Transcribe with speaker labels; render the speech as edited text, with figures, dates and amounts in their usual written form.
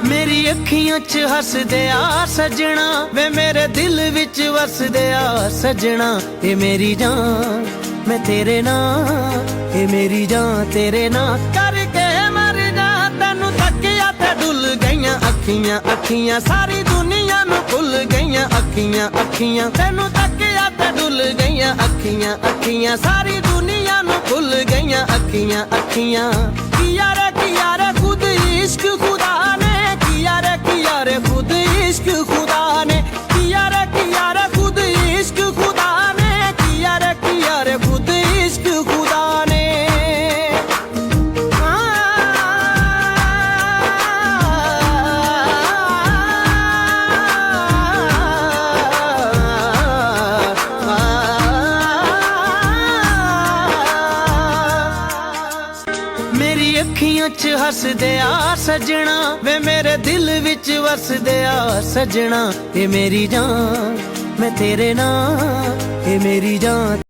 Speaker 1: मेरी अखियां च हसदे आ सजना, वे मेरे दिल विच वसदे आ सजना। ए मेरी जान मैं तेरे नाल, ए मेरी जान तेरे नाल करके मर जा। तैनू तकिया ते डुल गईयां अखियां अखियां, सारी दुनिया नू भुल गईयां अखियां अखियां। तैनू तकिया ते डुल गईयां अखियां अखियां, सारी दुनिया नू भुल गईयां अखियां अखियां। किया रे खुद इश्क खुदा ने, किया रे खुद इश्क खुदा ने। किया रे खुद इश्क खुदा ने, किया रे खुद इश्क खुदा ने। मेरी अखियां च हसदे आ सजना, वे मेरे दिल विच वसदे आ सजना। ए मेरी जान मैं तेरे नाल, ए मेरी जान।